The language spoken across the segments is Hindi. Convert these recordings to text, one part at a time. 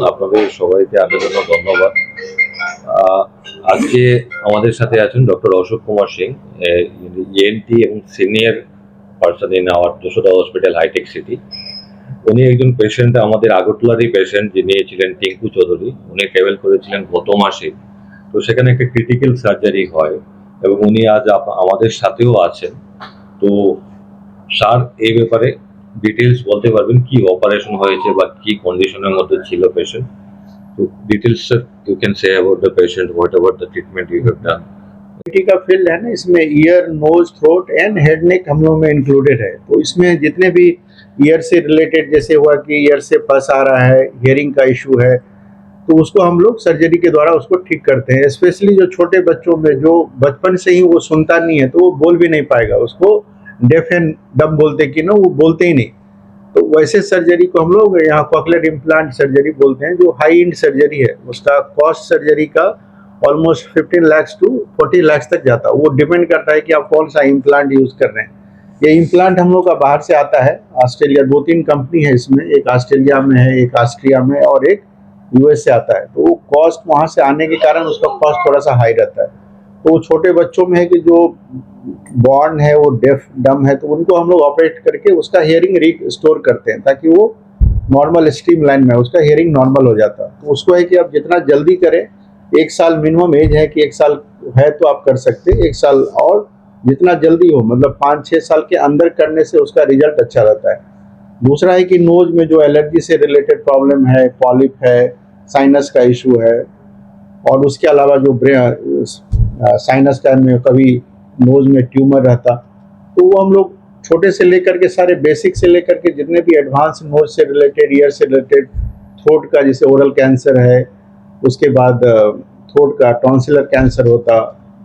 আপনাদের সবাইকে আসার জন্য ধন্যবাদ। আজকে আমাদের সাথে আছেন ডক্টর অশোক কুমার সিং, ইএনটি এবং senior person in our Yashoda hospital Hitec City. উনি একজন পেশেন্ট, আমাদের আগরতলারই পেশেন্ট, যিনি ছিলেন টিঙ্কু চৌধুরী। উনি ট্রাভেল করেছিলেন গত মাসে, তো সেখানে একটা ক্রিটিক্যাল সার্জারি হয় এবং উনি আজ আমাদের সাথেও আছেন। তো স্যার এই ব্যাপারে ডিটেলস বলতে পারবেন কি অপারেশন হয়েছে বা কি কন্ডিশনের মধ্যে ছিল পেশেন্ট। তো details sir you can say about the patient whatever the treatment you have done. का फील्ड है ना, इसमें ear, nose, throat and head neck हम लोग में इंक्लूडेड है। तो इसमें जितने भी ईयर से रिलेटेड, जैसे हुआ कि ईयर से पस आ रहा है, हियरिंग का इशू है, तो उसको हम लोग सर्जरी के द्वारा उसको ठीक करते हैं। स्पेशली जो छोटे बच्चों में जो बचपन से ही वो सुनता नहीं है, तो वो बोल भी नहीं पाएगा, उसको डेफ एंड डम बोलते कि ना, वो बोलते ही नहीं। तो वैसे सर्जरी को हम लोग यहाँ कॉकलियर इम्प्लांट सर्जरी बोलते हैं, जो हाई एंड सर्जरी है। उसका कॉस्ट सर्जरी का ऑलमोस्ट 15 लाख टू 40 लाख तक जाता है। वो डिपेंड करता है कि आप कौन सा इम्प्लांट यूज कर रहे हैं। ये इम्प्लांट हम लोग का बाहर से आता है, ऑस्ट्रेलिया। 2-3 कंपनी है इसमें, एक ऑस्ट्रेलिया में है, एक ऑस्ट्रिया में, और एक यूएस से आता है। तो वो कॉस्ट वहाँ से आने के कारण उसका कॉस्ट थोड़ा सा हाई रहता है। तो वो छोटे बच्चों में है कि जो बॉर्न है, वो डेफ डम है, तो उनको हम लोग ऑपरेट करके उसका हियरिंग रिस्टोर करते हैं, ताकि वो नॉर्मल स्ट्रीम लाइन में उसका हियरिंग नॉर्मल हो जाता है। तो उसको है कि आप जितना जल्दी करें, 1 साल मिनिमम एज है कि 1 साल है तो आप कर सकते हैं, 1 साल, और जितना जल्दी हो, मतलब 5-6 साल के अंदर करने से उसका रिजल्ट अच्छा रहता है। दूसरा है कि नोज में जो एलर्जी से रिलेटेड प्रॉब्लम है, पॉलिप है, साइनस का इशू है, और उसके अलावा जो साइनस का में कभी नोज में ट्यूमर रहता, तो वो हम लोग छोटे से लेकर के, सारे बेसिक से लेकर के जितने भी एडवांस नोज से रिलेटेड, ईयर से रिलेटेड, थ्रोट का जैसे ओरल कैंसर है, उसके बाद थ्रोट का टॉन्सिलर कैंसर होता,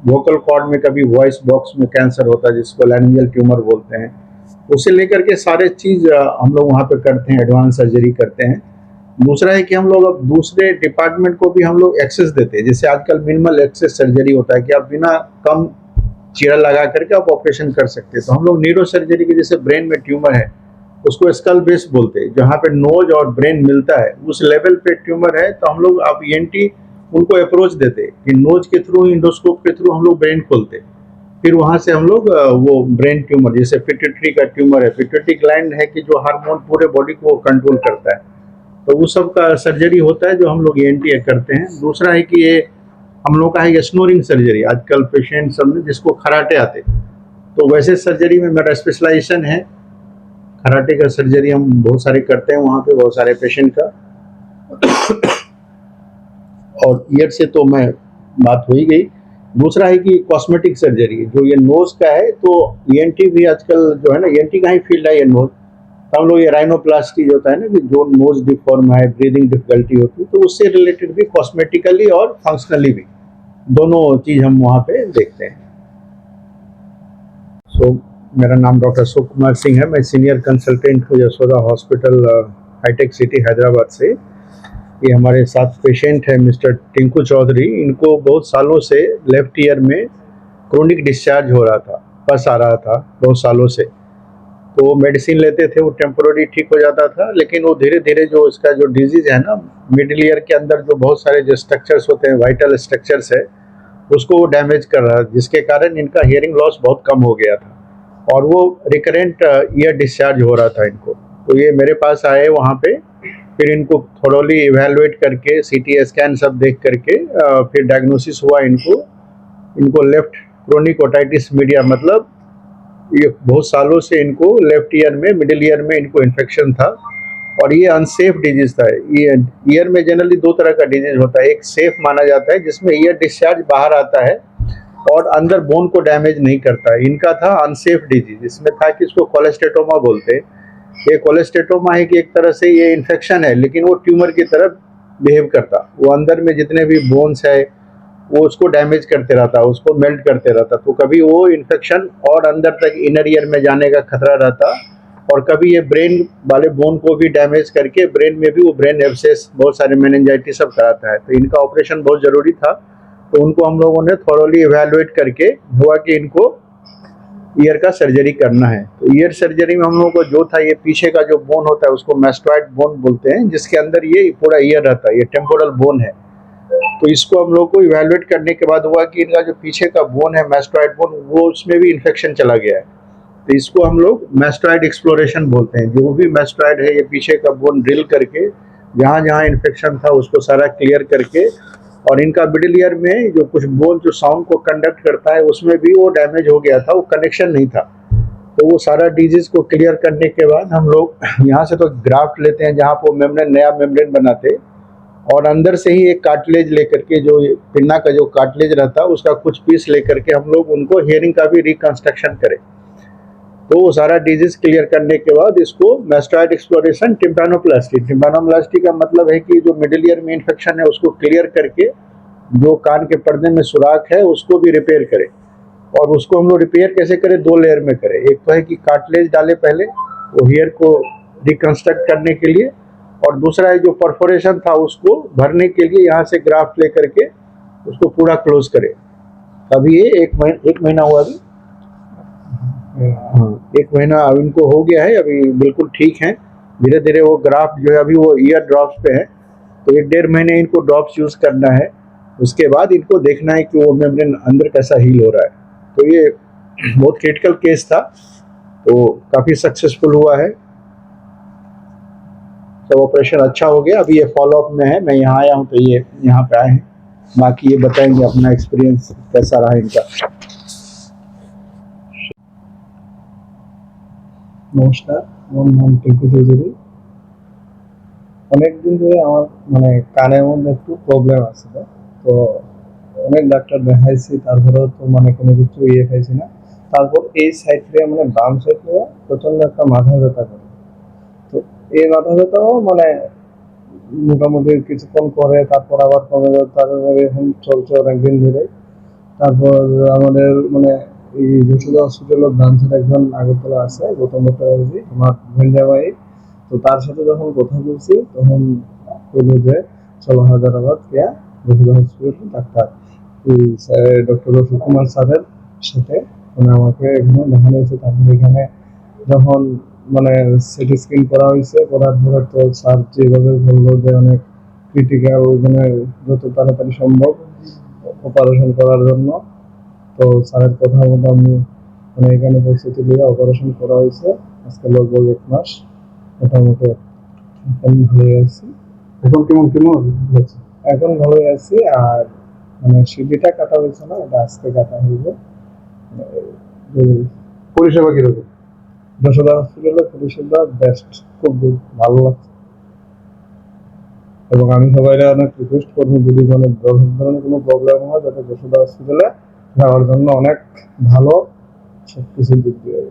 वोकल कॉर्ड में कभी वॉइस बॉक्स में कैंसर होता जिसको लैरिंजियल ट्यूमर बोलते हैं, उसे लेकर के सारे चीज़ हम लोग वहाँ पे करते हैं, एडवांस सर्जरी करते हैं। दूसरा है कि हम लोग अब दूसरे डिपार्टमेंट को भी हम लोग एक्सेस देते हैं। जैसे आजकल मिनिमल एक्सेस सर्जरी होता है कि आप बिना कम चीरा लगा करके आप ऑपरेशन कर सकते हैं। तो हम लोग न्यूरो सर्जरी के, जैसे ब्रेन में ट्यूमर है, उसको स्कल बेस बोलते हैं, जहाँ पे नोज और ब्रेन मिलता है, उस लेवल पे ट्यूमर है, तो हम लोग आप ईएनटी उनको अप्रोच देते कि नोज के थ्रू, इंडोस्कोप के थ्रू हम लोग ब्रेन खोलते, फिर वहाँ से हम लोग वो ब्रेन ट्यूमर, जैसे पिट्यूटरी का ट्यूमर है, पिट्यूटरी ग्लैंड है कि जो हार्मोन पूरे बॉडी को कंट्रोल करता है, तो वो सब का सर्जरी होता है जो हम लोग ईएनटी करते हैं। दूसरा है कि ये हम लोग का है स्नोरिंग सर्जरी। आजकल पेशेंट सब में जिसको खराटे आते, तो वैसे सर्जरी में मेरा स्पेशलाइजेशन है खराटे का सर्जरी। हम बहुत सारे करते हैं वहाँ पे, बहुत सारे पेशेंट का। और ईयर से तो मैं बात हो ही गई। दूसरा है कि कॉस्मेटिक सर्जरी, जो ये नोज का है, तो ईएनटी भी आजकल जो है ना, ईएनटी का ही फील्ड है ये नोज। तो हम लोग ये राइनोप्लास्टी जो होता है ना, कि जो नोज डिफॉर्म है, ब्रीदिंग डिफिकल्टी होती है, तो उससे रिलेटेड भी कॉस्मेटिकली और फंक्शनली भी दोनों चीज हम वहाँ पे देखते हैं। मेरा नाम डॉक्टर अशोक कुमार सिंह है। मैं सीनियर कंसल्टेंट हूँ यशोदा हॉस्पिटल हाईटेक सिटी हैदराबाद से। ये हमारे साथ पेशेंट है मिस्टर टिंकू चौधरी। इनको बहुत सालों से लेफ्ट ईयर में क्रोनिक डिस्चार्ज हो रहा था, पस आ रहा था बहुत सालों से। तो वो मेडिसिन लेते थे, वो टेम्पोररी ठीक हो जाता था, लेकिन वो धीरे धीरे जो इसका जो डिजीज है ना, मिडिल ईयर के अंदर जो बहुत सारे जो स्ट्रक्चर्स होते हैं, वाइटल स्ट्रक्चर्स है, उसको वो डैमेज कर रहा है, जिसके कारण इनका हियरिंग लॉस बहुत कम हो गया था और वो रिकरेंट ईयर डिस्चार्ज हो रहा था इनको। तो ये मेरे पास आए वहाँ पे, फिर इनको थोरोली इवेलुएट करके, सीटी स्कैन सब देख करके फिर डायग्नोसिस हुआ इनको लेफ्ट क्रोनिक ओटाइटिस मीडिया, मतलब ये बहुत सालों से इनको लेफ्ट ईयर में, मिडिल ईयर में इनको इन्फेक्शन था और ये अनसेफ डिजीज था। ये ईयर में जनरली 2 तरह का डिजीज होता है। एक सेफ माना जाता है जिसमें ईयर डिस्चार्ज बाहर आता है और अंदर बोन को डैमेज नहीं करता है। इनका था अनसेफ डिजीज। इसमें था कि इसको कोलेस्टेटोमा बोलते हैं। ये कोलेस्टेटोमा है कि एक तरह से ये इन्फेक्शन है, लेकिन वो ट्यूमर की तरह बिहेव करता, वो अंदर में जितने भी बोन्स है वो उसको डैमेज करते रहता, उसको मेल्ट करते रहता। तो कभी वो इन्फेक्शन और अंदर तक इनर ईयर में जाने का खतरा रहता, और कभी ये ब्रेन वाले बोन को भी डैमेज करके ब्रेन में भी वो ब्रेन एब्सेस, बहुत सारे मेनिंजाइटिस सब कराता है। तो इनका ऑपरेशन बहुत ज़रूरी था। तो उनको हम लोगों ने थॉरोली इवैल्यूएट करके हुआ कि इनको ईयर का सर्जरी करना है। तो ईयर सर्जरी में हम लोगों को जो था, ये पीछे का जो बोन होता है उसको मैस्टॉइड बोन बोलते हैं, जिसके अंदर ये पूरा ईयर रहता है, ये टेम्पोरल बोन है। तो इसको हम लोग को इवेलुएट करने के बाद हुआ कि इनका जो पीछे का बोन है मैस्टॉइड बोन, वो उसमें भी इन्फेक्शन चला गया है। तो इसको हम लोग मैस्टॉइड एक्सप्लोरेशन बोलते हैं। जो भी मैस्टॉइड है, ये पीछे का बोन ड्रिल करके जहाँ जहाँ इन्फेक्शन था उसको सारा क्लियर करके, और इनका मिडिल ईयर में जो कुछ बोन जो साउंड को कंडक्ट करता है उसमें भी वो डैमेज हो गया था, वो कनेक्शन नहीं था। तो वो सारा डिजीज को क्लियर करने के बाद हम लोग यहाँ से तो ग्राफ्ट लेते हैं, जहाँ पर मेम्ब्रेन, नया मेम्ब्रेन बनाते, और अंदर से ही एक कार्टिलेज लेकर के, जो पिन्ना का जो कार्टिलेज रहता है उसका कुछ पीस लेकर के हम लोग उनको हियरिंग का भी रिकंस्ट्रक्शन करें। तो वो सारा डिजीज क्लियर करने के बाद इसको मैस्टॉइड एक्सप्लोरेशन टिम्पैनोप्लास्टी का मतलब है कि जो मिडिल ईयर में इन्फेक्शन है उसको क्लियर करके जो कान के पर्दे में सुराख है उसको भी रिपेयर करें। और उसको हम लोग रिपेयर कैसे करें, 2 लेयर में करें। एक तो है कि कार्टिलेज डाले पहले वो हेयर को रिकंस्ट्रक्ट करने के लिए, और दूसरा है जो परफोरेशन था उसको भरने के लिए यहाँ से ग्राफ्ट लेकर के उसको पूरा क्लोज करें। अभी ये एक महीना हुआ अभी, हाँ 1 महीना अब इनको हो गया है, अभी बिल्कुल ठीक है। धीरे धीरे वो ग्राफ्ट जो है अभी वो ईयर ड्रॉप्स पे है, तो 1-1.5 महीने इनको ड्रॉप्स यूज करना है। उसके बाद इनको देखना है कि वो मेम्ब्रेन अंदर कैसा हील हो रहा है। तो ये बहुत क्रिटिकल केस था, तो काफ़ी सक्सेसफुल हुआ है, सब ऑपरेशन अच्छा हो गया। अभी ये फॉलोअप में है, मैं यहाँ आया हूँ तो ये यहाँ पे आए हैं, बाकी ये बताएंगे अपना एक्सपीरियंस कैसा रहा इनका। নমস্কার, আমার নাম টিঙ্কু চৌধুরী। অনেকদিন ধরে আমার মানে কানের মধ্যে একটু প্রবলেম আছিল, তো অনেক ডাক্তার দেখাইছি, তারপরেও তো মানে কোনো কিছু পাইছি না। তারপর এই সাইড থেকে মানে বাম সাইড থেকে প্রচন্ড একটা মাথা ব্যথা করে। তো এই মাথা ব্যথাও মানে মোটামুটি কিছুক্ষণ করে তারপর আবার কমে যায়, তারপরে এখন চলছে অনেকদিন ধরে। তারপর আমাদের মানে এই যশোদা হসপিটালের ডান সাইড একজন আগরতলা আছে, গৌতম ভট্টাচার্য, আমার ভেঞ্জামাই। তো তার সাথে যখন কথা বলছি তখন বললো যে চলো হায়দ্রাবাদ গিয়া Yashoda hospital doctor doctor Ashok Kumar স্যারের সাথে মানে আমাকে এখানে দেখানো হয়েছে। তারপর এখানে যখন মানে সিটি স্ক্যান করা হয়েছে, করার পরে তো স্যার যেভাবে বললো যে অনেক ক্রিটিক্যাল, মানে যত তাড়াতাড়ি সম্ভব অপারেশন করার জন্য। তো স্যারের কথা মতো আমি মানে এখানে পরিস্থিতি দিয়ে অপারেশন করা হয়েছে। আজকে লগভগ 1 মাস মোটামুটি এখন ভালোই আছি। এখন কেমন হচ্ছে? এখন ভালোই আছি। আর মানে সিডিটা কাটা হয়েছে না, এটা আজকে কাটা হইবে। পরিষেবা কিরকম? যশোদা হসপিটালের পরিষেবা বেস্ট, খুব ভালো লাগছে। এবং আমি সবাই অনেক রিকোয়েস্ট করবো, যদি মানে ধরনের কোনো প্রবলেম হয় যাতে যশোদা হসপিটালে যাওয়ার জন্য, অনেক ভালো সব কিছু দিক দিয়ে।